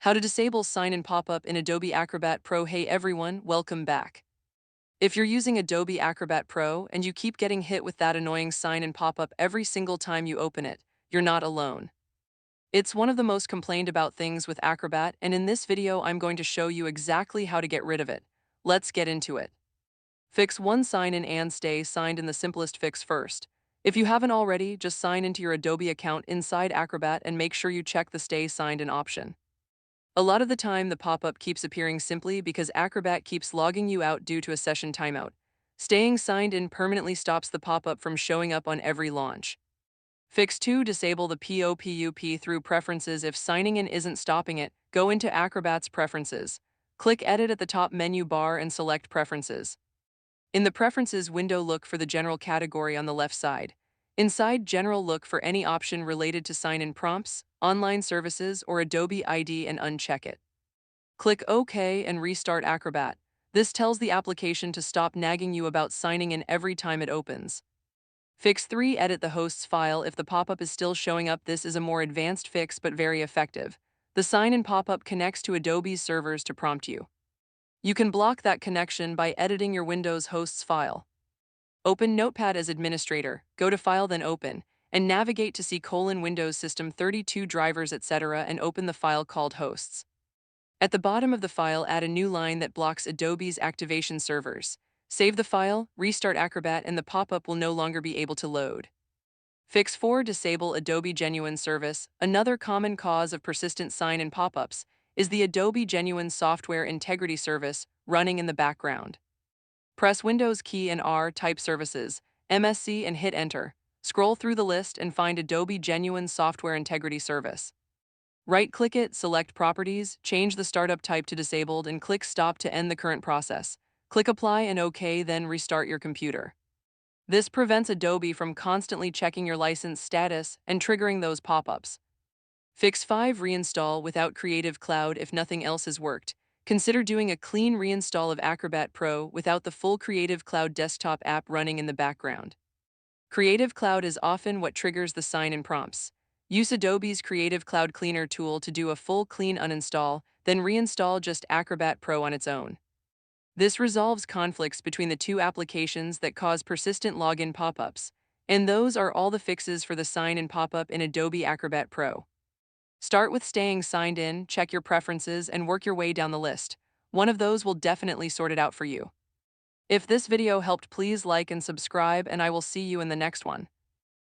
How to disable sign-in pop-up in Adobe Acrobat Pro. Hey everyone, welcome back. If you're using Adobe Acrobat Pro and you keep getting hit with that annoying sign-in pop-up every single time you open it, you're not alone. It's one of the most complained about things with Acrobat, and in this video I'm going to show you exactly how to get rid of it. Let's get into it. Fix one sign-in and stay signed in. The simplest fix first. If you haven't already, just sign into your Adobe account inside Acrobat and make sure you check the Stay Signed In option. A lot of the time, the pop-up keeps appearing simply because Acrobat keeps logging you out due to a session timeout. Staying signed in permanently stops the pop-up from showing up on every launch. Fix 2. Disable the Popup through Preferences. If signing in isn't stopping it, go into Acrobat's Preferences. Click Edit at the top menu bar and select Preferences. In the Preferences window, look for the General category on the left side. Inside General, look for any option related to sign-in prompts, online services, or Adobe ID and uncheck it. Click OK and restart Acrobat. This tells the application to stop nagging you about signing in every time it opens. Fix 3. Edit the host's file. If the pop-up is still showing up, this is a more advanced fix but very effective. The sign-in pop-up connects to Adobe's servers to prompt you. You can block that connection by editing your Windows host's file. Open Notepad as administrator, go to File then Open, and navigate to see Windows System 32 drivers etc. and open the file called Hosts. At the bottom of the file, add a new line that blocks Adobe's activation servers. Save the file, restart Acrobat, and the pop-up will no longer be able to load. Fix 4. Disable Adobe Genuine Service. Another common cause of persistent sign-in pop-ups is the Adobe Genuine Software Integrity Service running in the background. Press Windows key and R, type Services, MSC, and hit Enter. Scroll through the list and find Adobe Genuine Software Integrity Service. Right-click it, select Properties, change the startup type to Disabled, and click Stop to end the current process. Click Apply and OK, then restart your computer. This prevents Adobe from constantly checking your license status and triggering those pop-ups. Fix 5. Reinstall without Creative Cloud. If nothing else has worked, consider doing a clean reinstall of Acrobat Pro without the full Creative Cloud desktop app running in the background. Creative Cloud is often what triggers the sign-in prompts. Use Adobe's Creative Cloud Cleaner tool to do a full clean uninstall, then reinstall just Acrobat Pro on its own. This resolves conflicts between the two applications that cause persistent login pop-ups, and those are all the fixes for the sign-in pop-up in Adobe Acrobat Pro. Start with staying signed in, check your preferences, and work your way down the list. One of those will definitely sort it out for you. If this video helped, please like and subscribe, and I will see you in the next one.